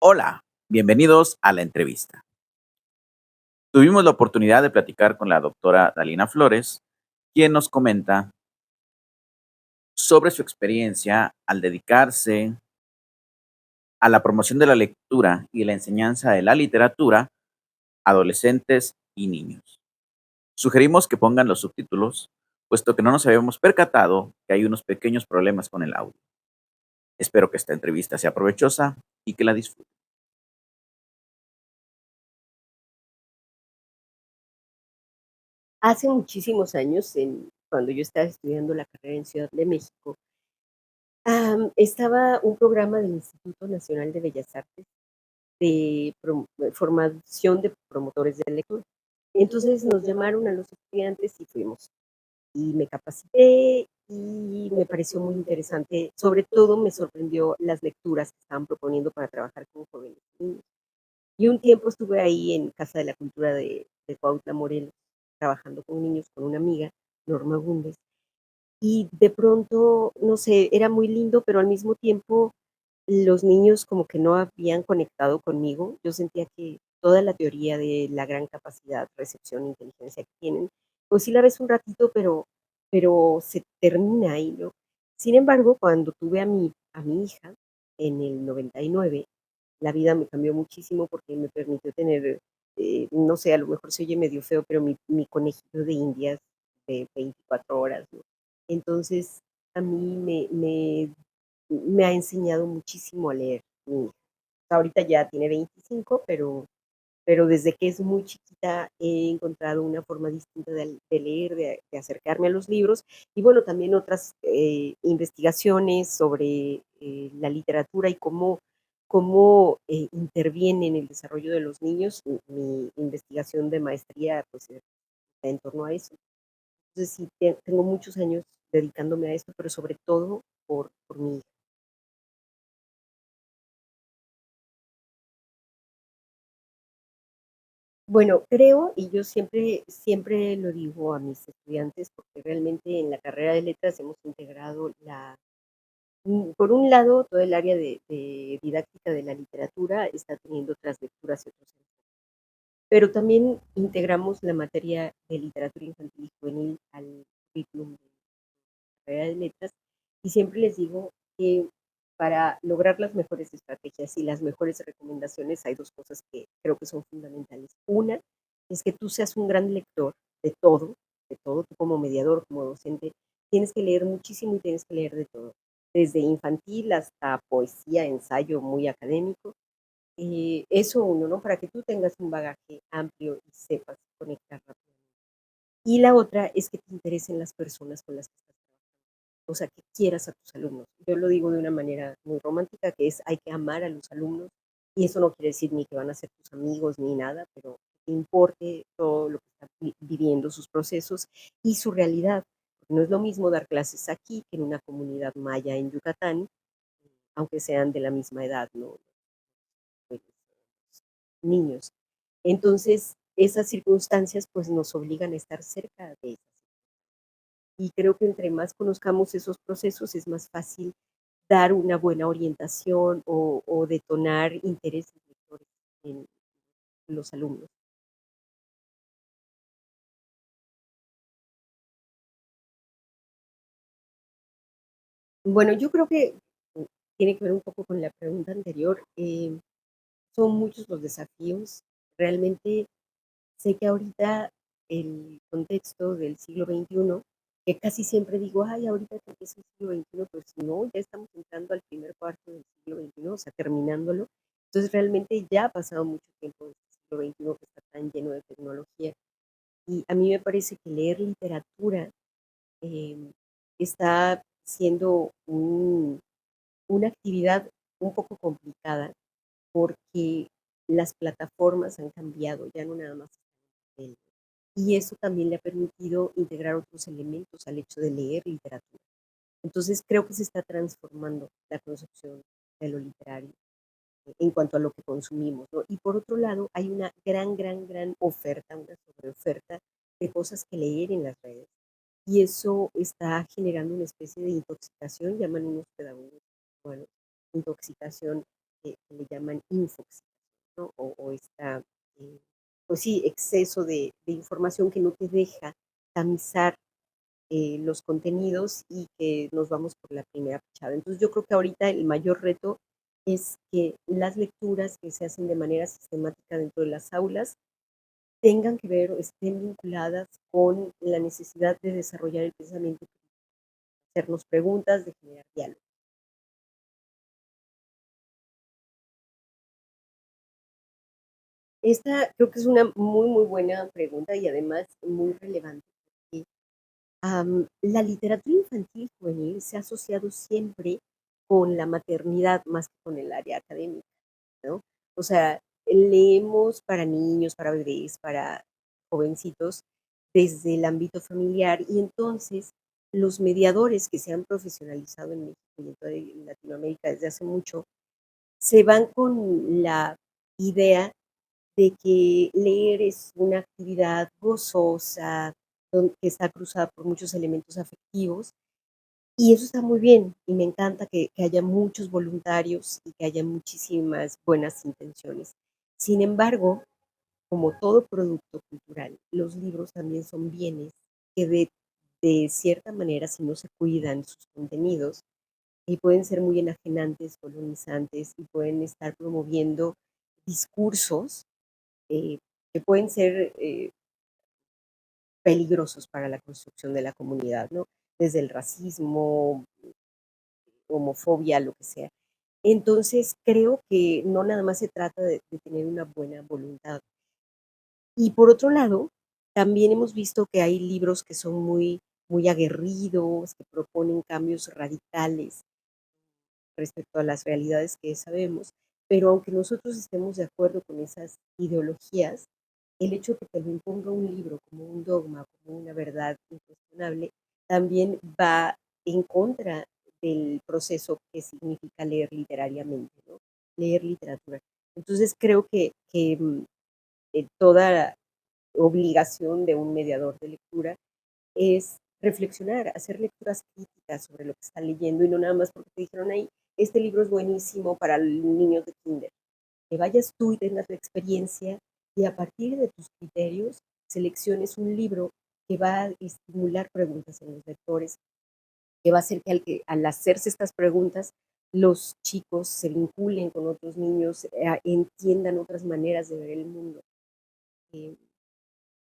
Hola, bienvenidos a la entrevista. Tuvimos la oportunidad de platicar con la doctora Dalina Flores, quien nos comenta sobre su experiencia al dedicarse a la promoción de la lectura y la enseñanza de la literatura a adolescentes y niños. Sugerimos que pongan los subtítulos, puesto que no nos habíamos percatado que hay unos pequeños problemas con el audio. Espero que esta entrevista sea provechosa y que la disfruten. Hace muchísimos años, cuando yo estaba estudiando la carrera en Ciudad de México, estaba un programa del Instituto Nacional de Bellas Artes de formación de promotores de lectura. Entonces nos llamaron a los estudiantes y fuimos. Y me capacité y me pareció muy interesante. Sobre todo me sorprendió las lecturas que estaban proponiendo para trabajar con jóvenes y niños. Y un tiempo estuve ahí en Casa de la Cultura de Cuautla, Morelos, trabajando con niños con una amiga, Norma Bundes. Y de pronto, no sé, era muy lindo, pero al mismo tiempo los niños como que no habían conectado conmigo. Yo sentía que toda la teoría de la gran capacidad, recepción, inteligencia que tienen, pues sí la ves un ratito, pero se termina ahí, ¿no? Sin embargo, cuando tuve a mi hija en el 99, la vida me cambió muchísimo porque me permitió tener, no sé, a lo mejor se oye medio feo, pero mi conejito de indias de 24 horas, ¿no? Entonces, a mí me ha enseñado muchísimo a leer mi hija. Ahorita ya tiene 25, pero desde que es muy chiquita he encontrado una forma distinta de leer, de acercarme a los libros y bueno, también otras investigaciones sobre la literatura y cómo interviene en el desarrollo de los niños. Mi investigación de maestría pues está en torno a eso. Entonces sí, tengo muchos años dedicándome a esto, pero sobre todo por mi hija. Bueno, creo, y yo siempre lo digo a mis estudiantes, porque realmente en la carrera de letras hemos integrado por un lado, todo el área de didáctica de la literatura está teniendo otras lecturas y otros enfoques, pero también integramos la materia de literatura infantil y juvenil al currículum de la carrera de letras, y siempre les digo que para lograr las mejores estrategias y las mejores recomendaciones hay 2 cosas que creo que son fundamentales. Una, es que tú seas un gran lector de todo, de todo, tú como mediador, como docente, tienes que leer muchísimo y tienes que leer de todo, desde infantil hasta poesía, ensayo muy académico. Eso uno, ¿no? Para que tú tengas un bagaje amplio y sepas conectar rápido. Y la otra es que te interesen las personas con las que estás trabajando, o sea, que quieras a tus alumnos. Yo lo digo de una manera muy romántica, que es hay que amar a los alumnos, y eso no quiere decir ni que van a ser tus amigos ni nada, pero que te importe todo lo que están viviendo, sus procesos y su realidad. Porque no es lo mismo dar clases aquí que en una comunidad maya en Yucatán, aunque sean de la misma edad, ¿no? Pues, niños. Entonces, esas circunstancias pues nos obligan a estar cerca de ellas. Y creo que entre más conozcamos esos procesos es más fácil dar una buena orientación o detonar intereses lectores en los alumnos. Bueno, yo creo que tiene que ver un poco con la pregunta anterior. Son muchos los desafíos. Realmente sé que ahorita el contexto del siglo XXI, que casi siempre digo, ay, ahorita que empieza el siglo XXI, pues no, ya estamos entrando al primer cuarto del siglo XXI, o sea, terminándolo. Entonces, realmente ya ha pasado mucho tiempo en este siglo XXI que está tan lleno de tecnología. Y a mí me parece que leer literatura eh, está siendo una actividad un poco complicada porque las plataformas han cambiado, ya no nada más está en papel. Y eso también le ha permitido integrar otros elementos al hecho de leer literatura. Entonces creo que se está transformando la concepción de lo literario en cuanto a lo que consumimos, ¿no? Y por otro lado, hay una gran oferta, una sobreoferta de cosas que leer en las redes. Y eso está generando una especie de intoxicación, llaman unos pedagogos, bueno, intoxicación que le llaman infoxicación, ¿no? O esta, eh, pues sí, exceso de información que no te deja tamizar los contenidos y que nos vamos por la primera fachada. Entonces yo creo que ahorita el mayor reto es que las lecturas que se hacen de manera sistemática dentro de las aulas tengan que ver o estén vinculadas con la necesidad de desarrollar el pensamiento, hacernos preguntas, de generar diálogo. Esta creo que es una muy, muy buena pregunta y además muy relevante, porque la literatura infantil y juvenil se ha asociado siempre con la maternidad más que con el área académica, ¿no? O sea, leemos para niños, para bebés, para jovencitos desde el ámbito familiar y entonces los mediadores que se han profesionalizado en México y en toda Latinoamérica desde hace mucho, se van con la idea de que leer es una actividad gozosa, que está cruzada por muchos elementos afectivos, y eso está muy bien, y me encanta que haya muchos voluntarios y que haya muchísimas buenas intenciones. Sin embargo, como todo producto cultural, los libros también son bienes que de cierta manera, si no se cuidan sus contenidos, y pueden ser muy enajenantes, colonizantes, y pueden estar promoviendo discursos eh, que pueden ser peligrosos para la construcción de la comunidad, ¿no? Desde el racismo, homofobia, lo que sea. Entonces, creo que no nada más se trata de tener una buena voluntad. Y por otro lado, también hemos visto que hay libros que son muy, muy aguerridos, que proponen cambios radicales respecto a las realidades que sabemos, pero aunque nosotros estemos de acuerdo con esas ideologías, el hecho de que te lo imponga un libro como un dogma, como una verdad incuestionable, también va en contra del proceso que significa leer literariamente, ¿no? Leer literatura. Entonces creo que toda obligación de un mediador de lectura es reflexionar, hacer lecturas críticas sobre lo que está leyendo y no nada más porque te dijeron ahí, este libro es buenísimo para niños de kinder. Que vayas tú y tengas la experiencia y a partir de tus criterios selecciones un libro que va a estimular preguntas en los lectores, que va a hacer que al hacerse estas preguntas los chicos se vinculen con otros niños, entiendan otras maneras de ver el mundo. Eh,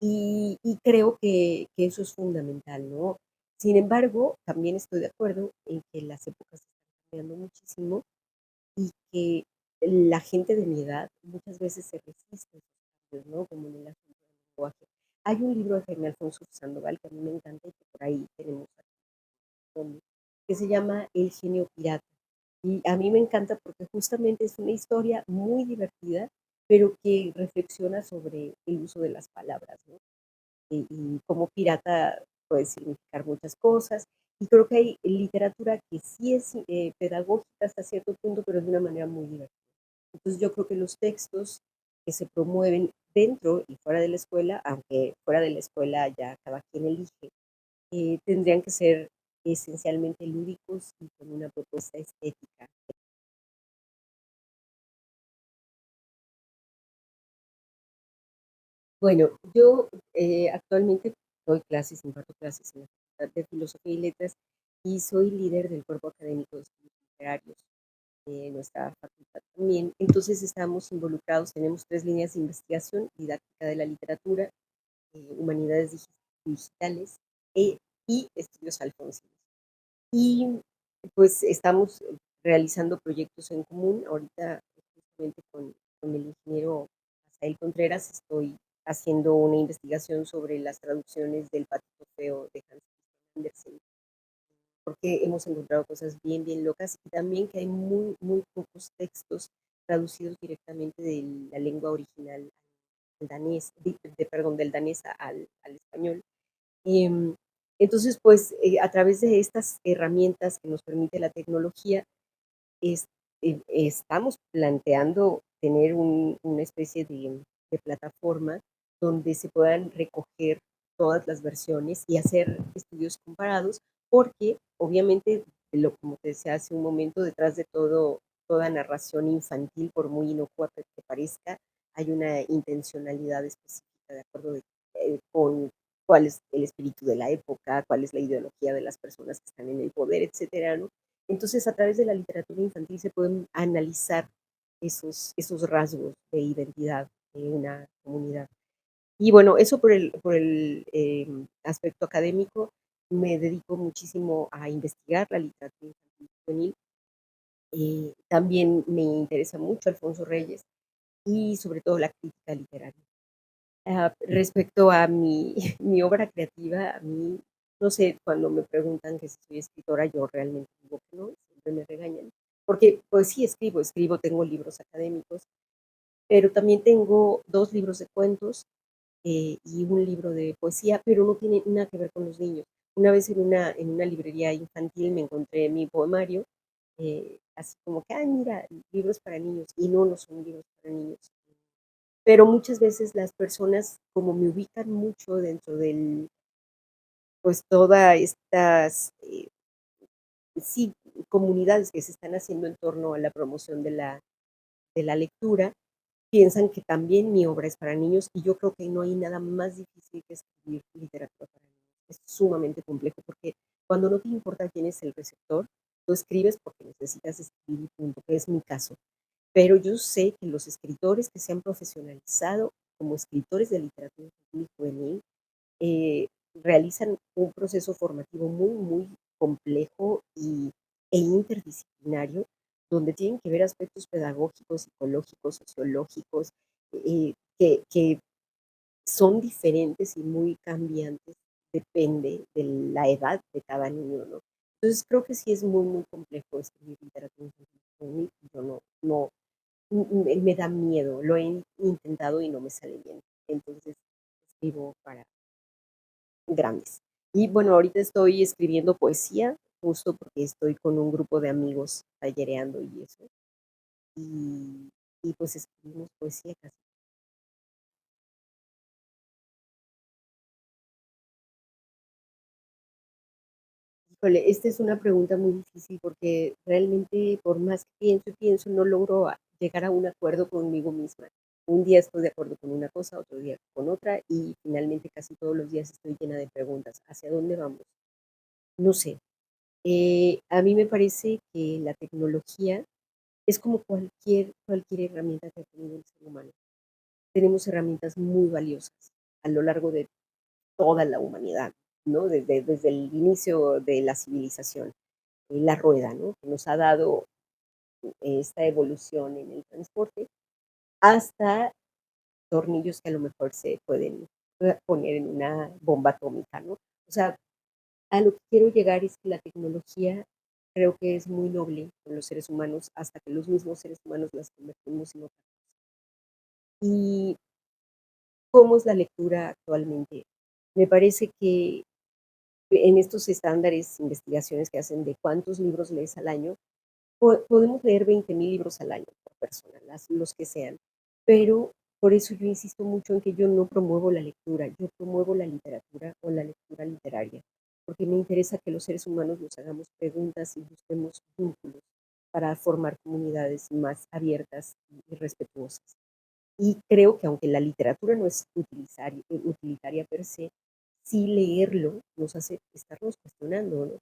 y creo que eso es fundamental, ¿no? Sin embargo, también estoy de acuerdo en que las épocas están cambiando muchísimo y que la gente de mi edad muchas veces se resiste a esos cambios, ¿no? Como en el asunto del lenguaje. Hay un libro de Jaime Alfonso Sandoval que a mí me encanta y que por ahí tenemos aquí, que se llama El genio pirata. Y a mí me encanta porque justamente es una historia muy divertida, pero que reflexiona sobre el uso de las palabras, ¿no? Y como pirata puede significar muchas cosas. Y creo que hay literatura que sí es pedagógica hasta cierto punto, pero de una manera muy divertida. Entonces yo creo que los textos que se promueven dentro y fuera de la escuela, aunque fuera de la escuela ya cada quien elige, tendrían que ser esencialmente lúdicos y con una propuesta estética. Bueno, yo actualmente doy clases, imparto clases en la Facultad de Filosofía y Letras y soy líder del cuerpo académico de estudios literarios de nuestra facultad también. Entonces estamos involucrados, tenemos tres líneas de investigación: didáctica de la literatura, humanidades digitales e, y estudios alfonsinos. Y pues estamos realizando proyectos en común. Ahorita justamente con el ingeniero Asael Contreras estoy haciendo una investigación sobre las traducciones del Patito Feo de Hans Christian Andersen, porque hemos encontrado cosas bien, bien locas y también que hay muy, muy pocos textos traducidos directamente de la lengua original al danés, perdón, del danés al español. Em, entonces, pues a través de estas herramientas que nos permite la tecnología, es- estamos planteando tener una especie de plataforma donde se puedan recoger todas las versiones y hacer estudios comparados, porque obviamente, como te decía hace un momento, detrás de todo toda narración infantil, por muy inocua que parezca, hay una intencionalidad específica de acuerdo con cuál es el espíritu de la época, cuál es la ideología de las personas que están en el poder, etcétera, ¿no? Entonces, a través de la literatura infantil se pueden analizar esos rasgos de identidad de una comunidad. Y bueno, eso por el aspecto académico. Me dedico muchísimo a investigar la literatura infantil y juvenil. También me interesa mucho Alfonso Reyes y sobre todo la crítica literaria. Respecto a mi mi obra creativa, a mí, no sé, cuando me preguntan que si soy escritora, yo realmente digo que no, siempre me regañan, porque, pues sí, escribo, tengo libros académicos, pero también tengo 2 libros de cuentos, y un libro de poesía, pero no tiene nada que ver con los niños. Una vez en una librería infantil me encontré mi poemario, así como que: "Ay, mira, libros para niños", y no, no son libros para niños. Pero muchas veces las personas, como me ubican mucho dentro del, pues, toda estas, sí, comunidades que se están haciendo en torno a la promoción de la lectura, piensan que también mi obra es para niños, y yo creo que no hay nada más difícil que escribir literatura para niños. Es sumamente complejo, porque cuando no te importa quién es el receptor, tú escribes porque necesitas escribir, punto, que es mi caso. Pero yo sé que los escritores que se han profesionalizado como escritores de literatura infantil y juvenil, eh, realizan un proceso formativo muy, muy complejo e interdisciplinario, donde tienen que ver aspectos pedagógicos, psicológicos, sociológicos, que son diferentes y muy cambiantes, depende de la edad de cada niño, ¿no? Entonces, creo que sí es muy, muy complejo escribir literatura infantil y juvenil. Yo me da miedo, lo he intentado y no me sale bien. Entonces, escribo para grandes. Y bueno, ahorita estoy escribiendo poesía, justo porque estoy con un grupo de amigos tallereando y eso, y pues escribimos poesía casi. Híjole, esta es una pregunta muy difícil porque realmente por más que pienso y pienso, no logro llegar a un acuerdo conmigo misma. Un día estoy de acuerdo con una cosa, otro día con otra, y finalmente casi todos los días estoy llena de preguntas. ¿Hacia dónde vamos? No sé. A mí me parece que la tecnología es como cualquier herramienta que ha tenido el ser humano. Tenemos herramientas muy valiosas a lo largo de toda la humanidad, ¿no? Desde el inicio de la civilización, la rueda, ¿no? Que nos ha dado esta evolución en el transporte, hasta tornillos que a lo mejor se pueden poner en una bomba atómica, ¿no? O sea, a lo que quiero llegar es que la tecnología creo que es muy noble con los seres humanos hasta que los mismos seres humanos las convertimos en otra cosa. ¿Y cómo es la lectura actualmente? Me parece que en estos estándares, investigaciones que hacen de cuántos libros lees al año, podemos leer 20,000 libros al año por persona, los que sean. Pero por eso yo insisto mucho en que yo no promuevo la lectura, yo promuevo la literatura o la lectura literaria, porque me interesa que los seres humanos nos hagamos preguntas y busquemos vínculos para formar comunidades más abiertas y respetuosas. Y creo que aunque la literatura no es utilitaria per se, sí leerlo nos hace estarnos cuestionando, ¿no?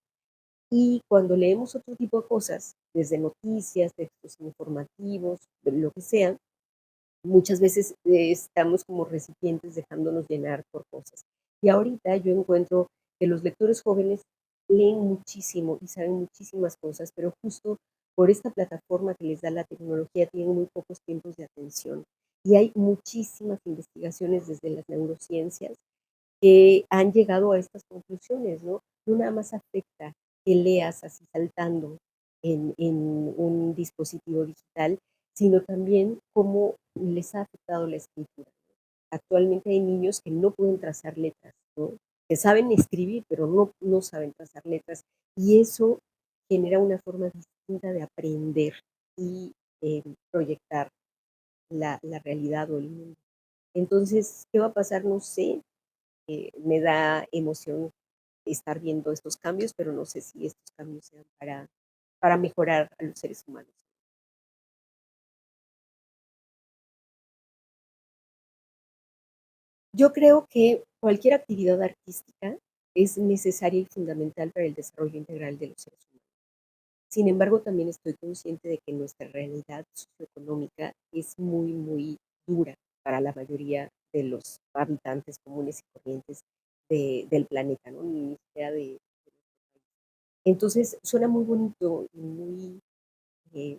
Y cuando leemos otro tipo de cosas, desde noticias, textos informativos, de lo que sea, muchas veces estamos como recipientes dejándonos llenar por cosas. Y ahorita yo encuentro que los lectores jóvenes leen muchísimo y saben muchísimas cosas, pero justo por esta plataforma que les da la tecnología tienen muy pocos tiempos de atención. Y hay muchísimas investigaciones desde las neurociencias que han llegado a estas conclusiones, ¿no? No nada más afecta que leas así saltando en un dispositivo digital, sino también cómo les ha afectado la escritura. Actualmente hay niños que no pueden trazar letras, ¿no? Que saben escribir, pero no saben trazar letras. Y eso genera una forma distinta de aprender y proyectar la realidad o el mundo. Entonces, ¿qué va a pasar? No sé, me da emoción estar viendo estos cambios, pero no sé si estos cambios sean para mejorar a los seres humanos. Yo creo que cualquier actividad artística es necesaria y fundamental para el desarrollo integral de los seres humanos. Sin embargo, también estoy consciente de que nuestra realidad socioeconómica es muy, muy dura para la mayoría de los habitantes comunes y corrientes del planeta, ¿no? Ni siquiera de nuestro país. Entonces, suena muy bonito y muy, eh,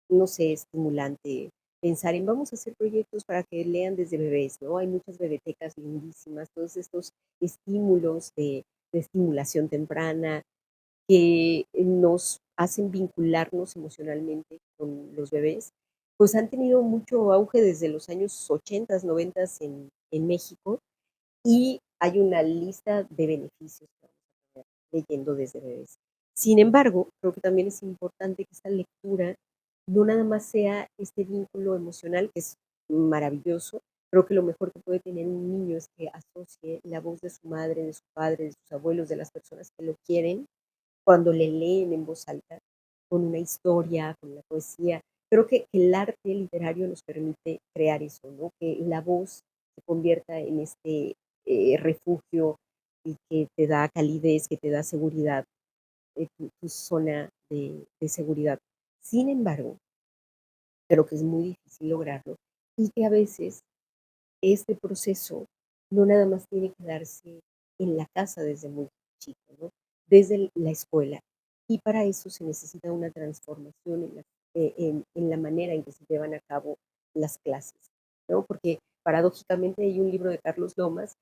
no sé, estimulante pensar en vamos a hacer proyectos para que lean desde bebés, ¿no? Hay muchas bebetecas lindísimas, todos estos estímulos de estimulación temprana, que nos hacen vincularnos emocionalmente con los bebés, pues han tenido mucho auge desde los años 80, 90 en México y hay una lista de beneficios que vamos a tener leyendo desde bebés. Sin embargo, creo que también es importante que esta lectura no nada más sea este vínculo emocional, que es maravilloso. Creo que lo mejor que puede tener un niño es que asocie la voz de su madre, de su padre, de sus abuelos, de las personas que lo quieren, cuando le leen en voz alta, con una historia, con la poesía. Creo que el arte literario nos permite crear eso, ¿no? Que la voz se convierta en este refugio y que te da calidez, que te da seguridad, tu zona de seguridad. Sin embargo, creo que es muy difícil lograrlo y que a veces este proceso no nada más tiene que darse en la casa desde muy chico, ¿no? Desde la escuela. Y para eso se necesita una transformación en la manera en que se llevan a cabo las clases, ¿no? Porque paradójicamente hay un libro de Carlos Lomas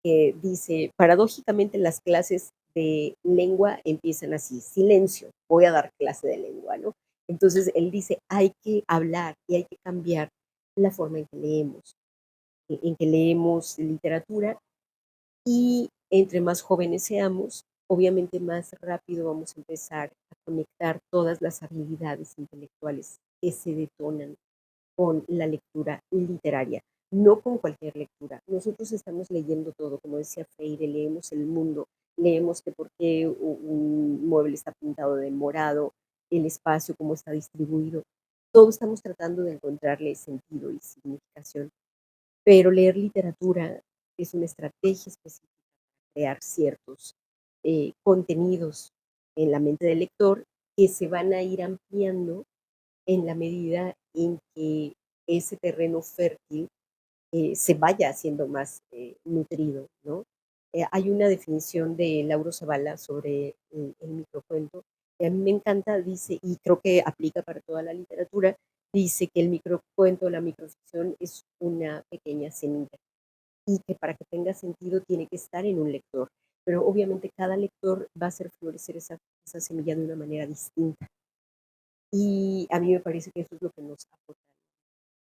que dice, paradójicamente las clases de lengua empiezan así, silencio, voy a dar clase de lengua, ¿no? Entonces él dice, hay que hablar y hay que cambiar la forma en que leemos literatura y entre más jóvenes seamos, obviamente más rápido vamos a empezar a conectar todas las habilidades intelectuales que se detonan con la lectura literaria, no con cualquier lectura. Nosotros estamos leyendo todo, como decía Freire, leemos el mundo, leemos que por qué un mueble está pintado de morado, el espacio, cómo está distribuido. Todo estamos tratando de encontrarle sentido y significación, pero leer literatura es una estrategia específica para crear ciertos contenidos en la mente del lector que se van a ir ampliando en la medida en que ese terreno fértil se vaya haciendo más nutrido, ¿no? Hay una definición de Lauro Zavala sobre el microcuento que a mí me encanta, dice, y creo que aplica para toda la literatura, dice que el microcuento, la microficción es una pequeña semilla y que para que tenga sentido tiene que estar en un lector, pero obviamente cada lector va a hacer florecer esa semilla de una manera distinta. Y a mí me parece que eso es lo que nos aporta.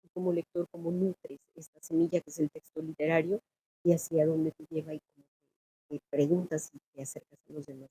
Tú como lector, cómo nutres esta semilla que es el texto literario y hacia dónde te lleva y cómo te preguntas y te acercas a los demás.